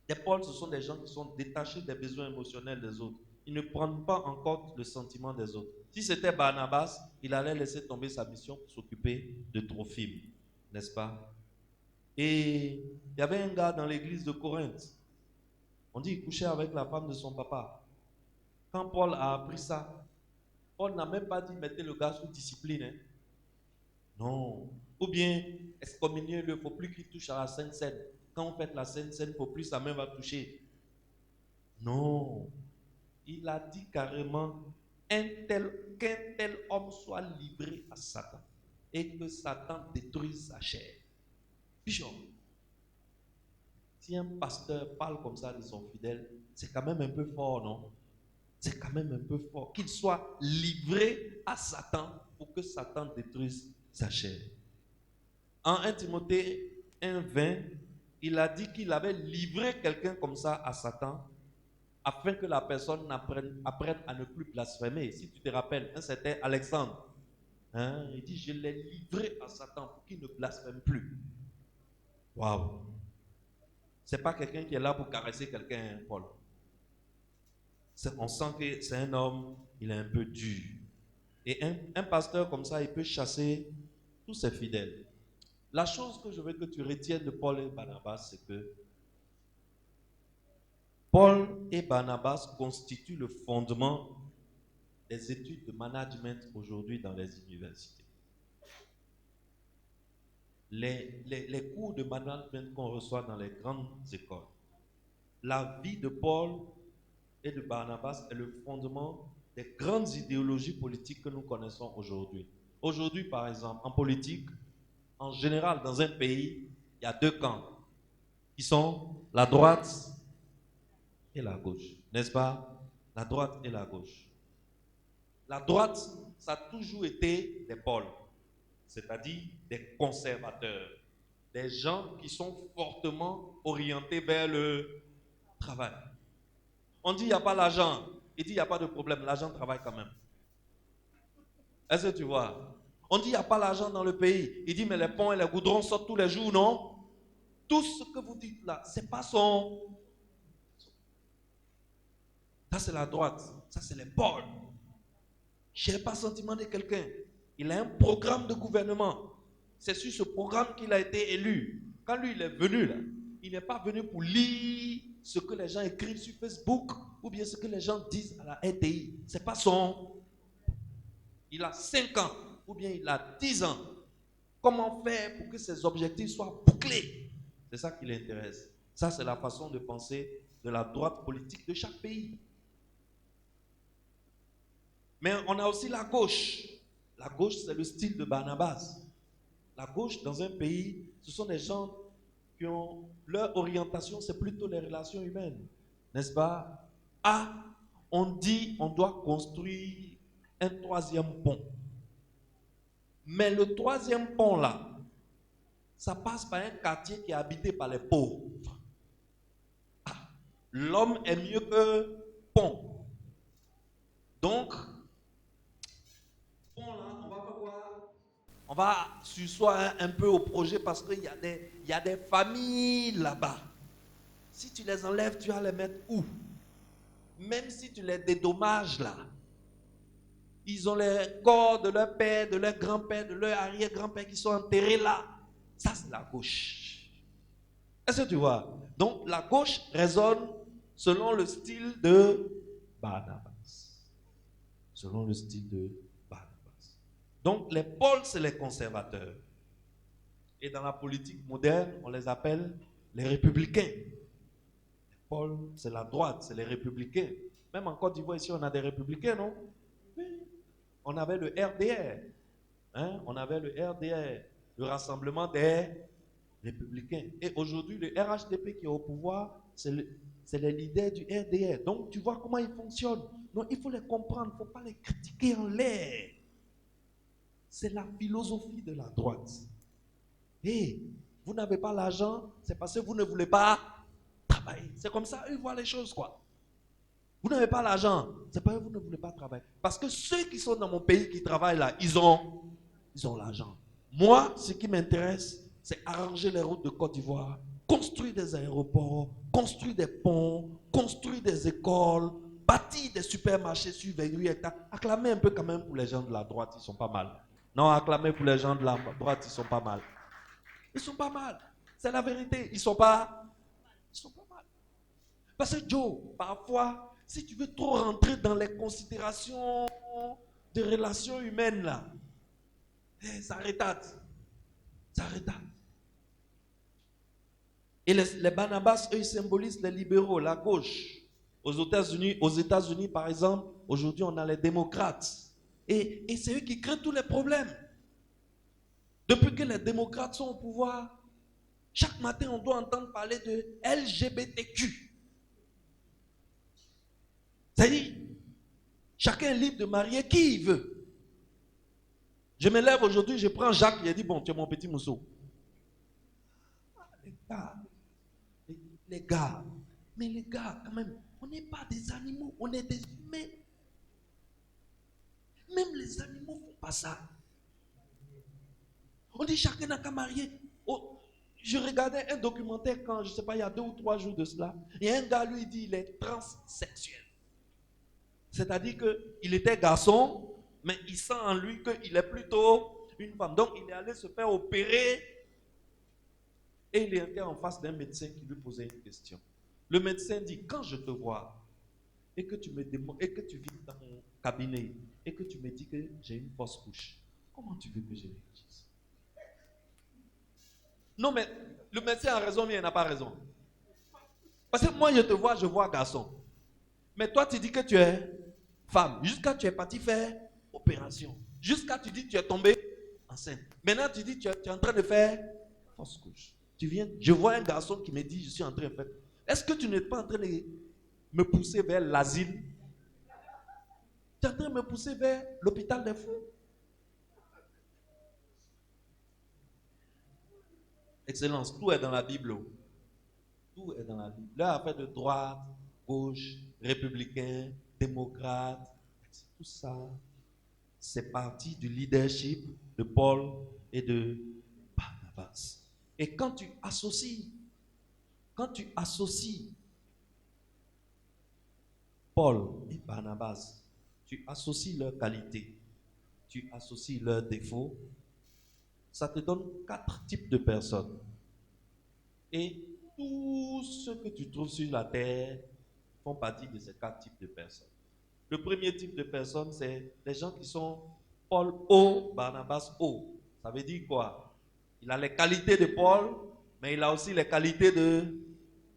Les Paul, ce sont des gens qui sont détachés des besoins émotionnels des autres. Ils ne prennent pas en compte le sentiment des autres. Si c'était Barnabas, il allait laisser tomber sa mission pour s'occuper de Trophime, n'est-ce pas? Et il y avait un gars dans l'église de Corinthe. On dit qu'il couchait avec la femme de son papa. Quand Paul a appris ça, Paul n'a même pas dit mettez le gars sous discipline. Hein. Non. Ou bien excommuniez-le, il ne faut plus qu'il touche à la Sainte Seine. Quand vous faites la Sainte Seine, il ne faut plus sa main va toucher. Non. Il a dit carrément qu'un tel homme soit livré à Satan et que Satan détruise sa chair. Bishop, si un pasteur parle comme ça de son fidèle, c'est quand même un peu fort, non? C'est quand même un peu fort. Qu'il soit livré à Satan pour que Satan détruise sa chair. En 1 Timothée 1:20, il a dit qu'il avait livré quelqu'un comme ça à Satan afin que la personne apprenne à ne plus blasphémer. Si tu te rappelles, c'était Alexandre. Hein? Il dit, je l'ai livré à Satan pour qu'il ne blasphème plus. Waouh! Ce n'est pas quelqu'un qui est là pour caresser quelqu'un, Paul. On sent que c'est un homme, il est un peu dur. Et un pasteur comme ça, il peut chasser tous ses fidèles. La chose que je veux que tu retiennes de Paul et Barnabas, c'est que Paul et Barnabas constituent le fondement des études de management aujourd'hui dans les universités. Les cours de management qu'on reçoit dans les grandes écoles. La vie de Paul et de Barnabas est le fondement des grandes idéologies politiques que nous connaissons aujourd'hui. Aujourd'hui, par exemple, en politique, en général, dans un pays, il y a 2 camps qui sont la droite et la gauche. N'est-ce pas? La droite et la gauche. La droite, ça a toujours été des Paul, c'est-à-dire des conservateurs, des gens qui sont fortement orientés vers le travail. On dit il n'y a pas l'argent, il dit il n'y a pas de problème, l'argent travaille quand même. Est-ce que tu vois? On dit il n'y a pas l'argent dans le pays, il dit mais les ponts et les goudrons sortent tous les jours, non? Tout ce que vous dites là, c'est pas son. Ça, c'est la droite. Ça, c'est les Paul. Je n'ai pas sentiment de quelqu'un. Il a un programme de gouvernement. C'est sur ce programme qu'il a été élu. Quand lui, il est venu là, il n'est pas venu pour lire ce que les gens écrivent sur Facebook ou bien ce que les gens disent à la RTI. C'est pas son. Il a 5 ans ou bien il a 10 ans. Comment faire pour que ses objectifs soient bouclés? C'est ça qui l'intéresse. Ça, c'est la façon de penser de la droite politique de chaque pays. Mais on a aussi la gauche. La gauche, c'est le style de Barnabas. La gauche, dans un pays, ce sont des gens qui ont leur orientation, c'est plutôt les relations humaines. N'est-ce pas? Ah, on dit on doit construire un 3e pont. Mais le 3e pont là, ça passe par un quartier qui est habité par les pauvres. Ah, l'homme est mieux que pont. Donc, pont là, on va faire quoi? On va sursoir un peu au projet parce qu'il y a des familles là-bas. Si tu les enlèves, tu vas les mettre où? Même si tu les dédommages là, ils ont les corps de leur père, de leur grand-père, de leur arrière-grand-père qui sont enterrés là. Ça, c'est la gauche. Est-ce que tu vois? Donc, la gauche raisonne selon le style de Barnabas. Selon le style de Barnabas. Donc, les pôles, c'est les conservateurs. Et dans la politique moderne, on les appelle les républicains. Les pôles, c'est la droite, c'est les républicains. Même en Côte d'Ivoire, ici, on a des républicains, non? Oui. On avait le RDR. Hein? On avait le RDR, le Rassemblement des Républicains. Et aujourd'hui, le RHDP qui est au pouvoir, c'est les leaders du RDR. Donc, tu vois comment ils fonctionnent. Donc, il faut les comprendre, il ne faut pas les critiquer en l'air. C'est la philosophie de la droite. Et vous n'avez pas l'argent, c'est parce que vous ne voulez pas travailler. C'est comme ça, ils voient les choses, quoi. Vous n'avez pas l'argent, c'est parce que vous ne voulez pas travailler. Parce que ceux qui sont dans mon pays qui travaillent là, ils ont l'argent. Moi, ce qui m'intéresse, c'est arranger les routes de Côte d'Ivoire, construire des aéroports, construire des ponts, construire des écoles, bâtir des supermarchés sur 28 hectares. Acclamez un peu quand même pour les gens de la droite, ils sont pas mal. Non, acclamez pour les gens de la droite, ils sont pas mal. Ils sont pas mal. C'est la vérité. Ils sont pas mal. Parce que Joe, parfois, si tu veux trop rentrer dans les considérations de relations humaines là, ça retarde. Ça retarde. Et les Barnabas, eux, ils symbolisent les libéraux, la gauche. Aux États-Unis, par exemple, aujourd'hui, on a les démocrates. Et c'est eux qui créent tous les problèmes. Depuis que les démocrates sont au pouvoir, chaque matin, on doit entendre parler de LGBTQ. C'est-à-dire, chacun est libre de marier qui il veut. Je me lève aujourd'hui, je prends Jacques, il a dit, bon, tu es mon petit mousseau. Les gars, mais les gars, quand même, on n'est pas des animaux, on est des humains. Même les animaux ne font pas ça. On dit chacun n'a qu'à marier. Oh, je regardais un documentaire quand, je ne sais pas, il y a 2 ou 3 jours de cela. Et un gars lui dit il est transsexuel. C'est-à-dire qu'il était garçon, mais il sent en lui qu'il est plutôt une femme. Donc il est allé se faire opérer. Et il était en face d'un médecin qui lui posait une question. Le médecin dit, quand je te vois, et que tu me demandes, et que tu viens dans mon cabinet, et que tu me dis que j'ai une fausse couche, comment tu veux que je réagisse? Non, mais le médecin a raison, mais il n'a pas raison. Parce que moi, je vois garçon. Mais toi, tu dis que tu es femme. Jusqu'à tu es parti faire opération. Jusqu'à tu dis que tu es tombé enceinte. Maintenant, tu dis que tu es en train de faire fausse couche. Tu viens, je vois un garçon qui me dit, je suis en train de faire. Est-ce que tu n'es pas en train de me pousser vers l'asile? Tu es en train de me pousser vers l'hôpital des fous? Excellence, tout est dans la Bible. Tout est dans la Bible. Là, affaire de droite, gauche, républicain, démocrate, tout ça, c'est parti du leadership de Paul et de Barnabas. Et quand tu associes Paul et Barnabas, tu associes leurs qualités, tu associes leurs défauts, ça te donne 4 types de personnes. Et tous ceux que tu trouves sur la terre font partie de ces 4 types de personnes. Le premier type de personnes, c'est les gens qui sont Paul O, Barnabas O. Ça veut dire quoi? Il a les qualités de Paul, mais il a aussi les qualités de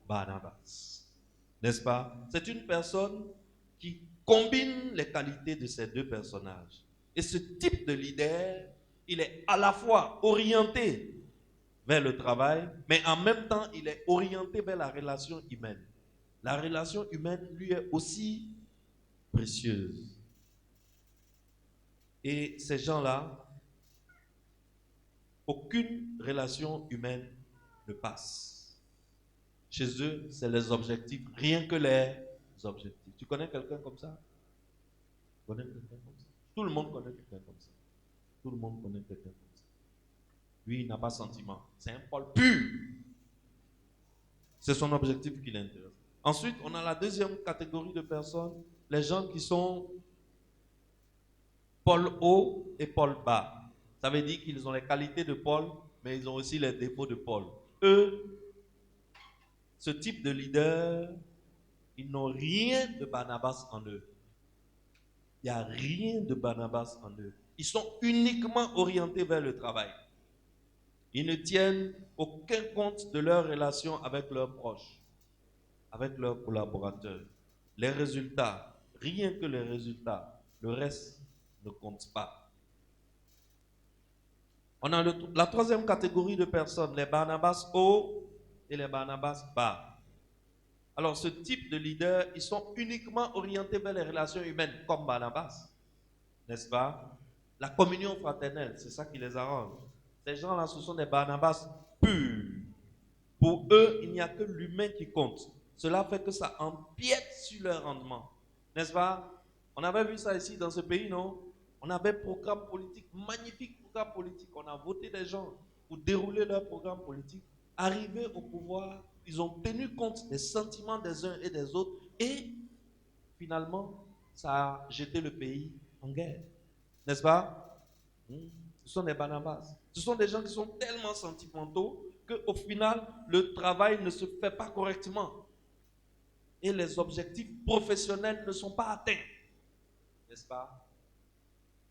Barnabas. N'est-ce pas? C'est une personne qui combine les qualités de ces deux personnages. Et ce type de leader, il est à la fois orienté vers le travail, mais en même temps, il est orienté vers la relation humaine. La relation humaine lui est aussi précieuse. Et ces gens-là, aucune relation humaine ne passe. Chez eux, c'est les objectifs, rien que les objectifs. Tu connais quelqu'un comme ça? Tu connais quelqu'un comme ça? Tout le monde connaît quelqu'un comme ça. Tout le monde connaît quelqu'un comme ça. Lui, il n'a pas sentiment. C'est un Paul pur. C'est son objectif qui l'intéresse. Ensuite, on a la deuxième catégorie de personnes, les gens qui sont Paul haut et Paul bas. Ça veut dire qu'ils ont les qualités de Paul, mais ils ont aussi les défauts de Paul. Eux, ce type de leader, ils n'ont rien de Barnabas en eux. Il n'y a rien de Barnabas en eux. Ils sont uniquement orientés vers le travail. Ils ne tiennent aucun compte de leur relation avec leurs proches, avec leurs collaborateurs. Les résultats, rien que les résultats, le reste ne compte pas. On a la troisième catégorie de personnes, les Barnabas hauts et les Barnabas bas. Alors ce type de leader, ils sont uniquement orientés vers les relations humaines, comme Barnabas, n'est-ce pas? La communion fraternelle, c'est ça qui les arrange. Ces gens-là, ce sont des Barnabas purs. Pour eux, il n'y a que l'humain qui compte. Cela fait que ça empiète sur leur rendement. N'est-ce pas? On avait vu ça ici dans ce pays, non? On avait un programme politique, magnifique programme politique. On a voté des gens pour dérouler leur programme politique. Arrivés au pouvoir, ils ont tenu compte des sentiments des uns et des autres. Et finalement, ça a jeté le pays en guerre. N'est-ce pas? Ce sont des Barnabas. Ce sont des gens qui sont tellement sentimentaux qu'au final, le travail ne se fait pas correctement. Et les objectifs professionnels ne sont pas atteints. N'est-ce pas?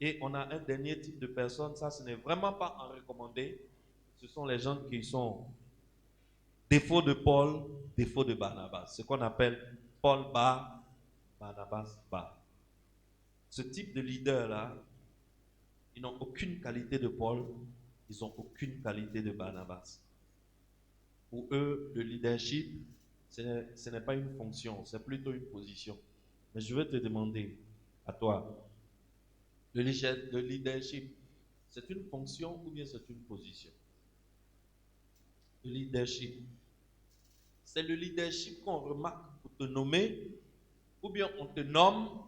Et on a un dernier type de personnes, ça ce n'est vraiment pas à recommander. Ce sont les gens qui sont défaut de Paul, défaut de Barnabas. Ce qu'on appelle Paul bas, Barnabas bas. Ce type de leader-là, ils n'ont aucune qualité de Paul, ils n'ont aucune qualité de Barnabas. Pour eux, le leadership, ce n'est pas une fonction, c'est plutôt une position. Mais je veux te demander, à toi, le leadership, c'est une fonction ou bien c'est une position? Le leadership, c'est le leadership qu'on remarque pour te nommer, ou bien on te nomme,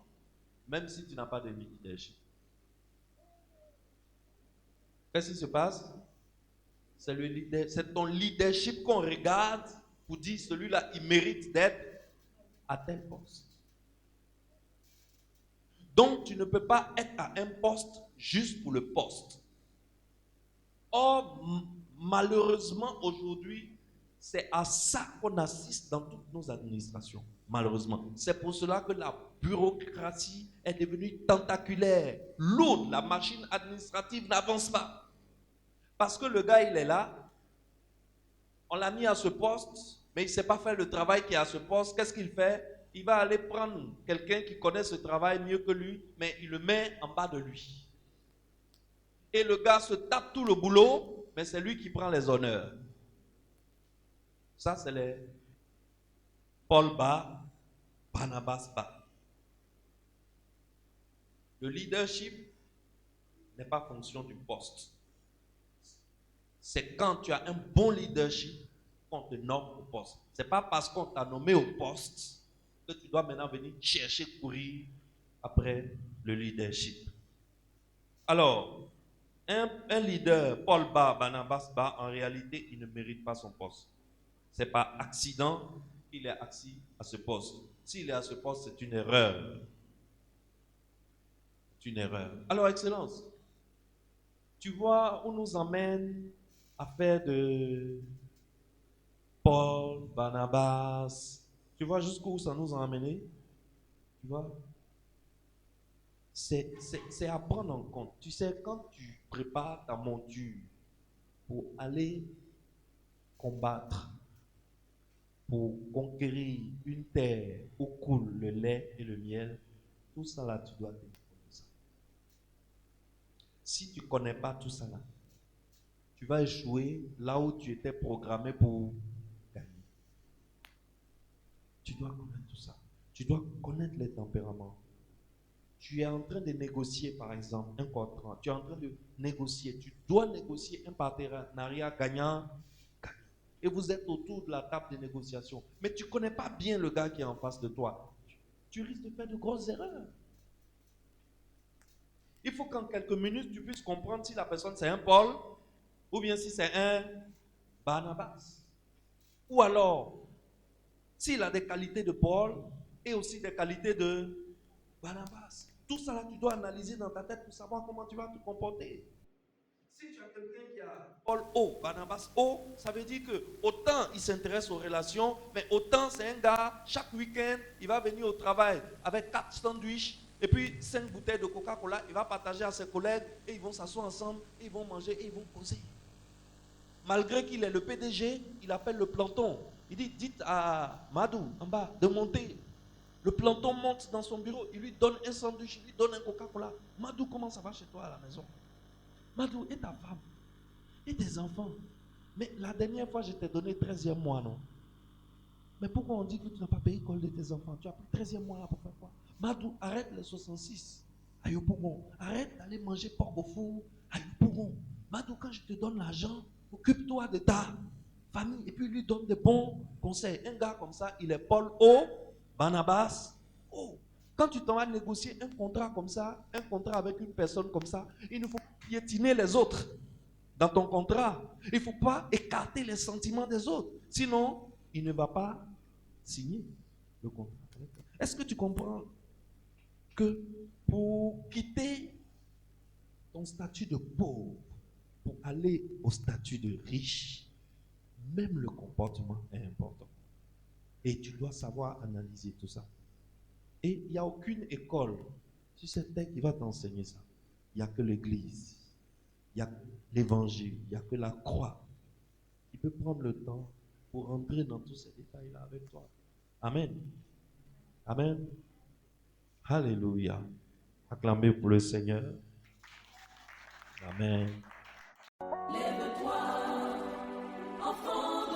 même si tu n'as pas de leadership. Qu'est-ce qui se passe? C'est ton leadership qu'on regarde pour dire celui-là, il mérite d'être à tel poste. Donc, tu ne peux pas être à un poste juste pour le poste. Or, malheureusement, aujourd'hui, c'est à ça qu'on assiste dans toutes nos administrations. Malheureusement. C'est pour cela que la bureaucratie est devenue tentaculaire. Lourde, la machine administrative n'avance pas. Parce que le gars, il est là, on l'a mis à ce poste, mais il ne sait pas faire le travail qui est à ce poste. Qu'est-ce qu'il fait? Il va aller prendre quelqu'un qui connaît ce travail mieux que lui, mais il le met en bas de lui. Et le gars se tape tout le boulot, mais c'est lui qui prend les honneurs. Ça, c'est les Paul bas, Barnabas bas. Le leadership n'est pas fonction du poste. C'est quand tu as un bon leadership qu'on te nomme au poste. Ce n'est pas parce qu'on t'a nommé au poste que tu dois maintenant venir chercher, courir après le leadership. Alors, un leader, Paul bas, Barnabas bas, en réalité, il ne mérite pas son poste. Ce n'est pas accident, qu'il est assis à ce poste. S'il est à ce poste, c'est une erreur. C'est une erreur. Alors, Excellence, tu vois, on nous emmène à faire de Paul, Barnabas. Tu vois jusqu'où ça nous a amené? Tu vois? C'est à prendre en compte. Tu sais, quand tu prépares ta monture pour aller combattre, pour conquérir une terre où coule le lait et le miel, tout ça là, tu dois tenir compte de ça. Si tu ne connais pas tout ça là, tu vas échouer là où tu étais programmé pour gagner. Tu dois connaître tout ça. Tu dois connaître les tempéraments. Tu es en train de négocier, par exemple, un contrat. Tu es en train de négocier. Tu dois négocier un partenariat gagnant. Et vous êtes autour de la table de négociation. Mais tu ne connais pas bien le gars qui est en face de toi. Tu risques de faire de grosses erreurs. Il faut qu'en quelques minutes, tu puisses comprendre si la personne c'est un Paul ou bien si c'est un Barnabas. Ou alors, s'il a des qualités de Paul et aussi des qualités de Barnabas. Tout ça là, tu dois analyser dans ta tête pour savoir comment tu vas te comporter. Si tu as quelqu'un qui a Paul O, Barnabas O, ça veut dire que autant il s'intéresse aux relations, mais autant c'est un gars, chaque week-end, il va venir au travail avec 4 sandwichs et puis 5 bouteilles de Coca-Cola, il va partager à ses collègues et ils vont s'asseoir ensemble, et ils vont manger et ils vont causer. Malgré qu'il est le PDG, il appelle le planton. Il dit, dites à Madou en bas de monter. Le planton monte dans son bureau, il lui donne un sandwich, il lui donne un Coca-Cola. Madou, comment ça va chez toi à la maison? Madou, et ta femme? Et tes enfants? Mais la dernière fois, je t'ai donné 13e mois, non? Mais pourquoi on dit que tu n'as pas payé l'école de tes enfants? Tu as pris 13e mois là pour faire quoi? Madou, arrête les 66. Aïe Pougon. Arrête d'aller manger porc au four. Aïe Pougon. Madou, quand je te donne l'argent, occupe-toi de ta famille. Et puis lui donne des bons conseils. Un gars comme ça, il est Paul O, Barnabas O. Quand tu t'en vas négocier un contrat comme ça, un contrat avec une personne comme ça, il ne faut pas piétiner les autres dans ton contrat. Il ne faut pas écarter les sentiments des autres. Sinon, il ne va pas signer le contrat. Est-ce que tu comprends que pour quitter ton statut de pauvre, pour aller au statut de riche, même le comportement est important. Et tu dois savoir analyser tout ça. Et il n'y a aucune école sur cette terre qui va t'enseigner ça. Il n'y a que l'Église, il n'y a que l'Évangile, il n'y a que la croix qui peut prendre le temps pour rentrer dans tous ces détails-là avec toi. Amen. Amen. Alléluia. Acclamez pour le Seigneur. Amen. Lève-toi, enfant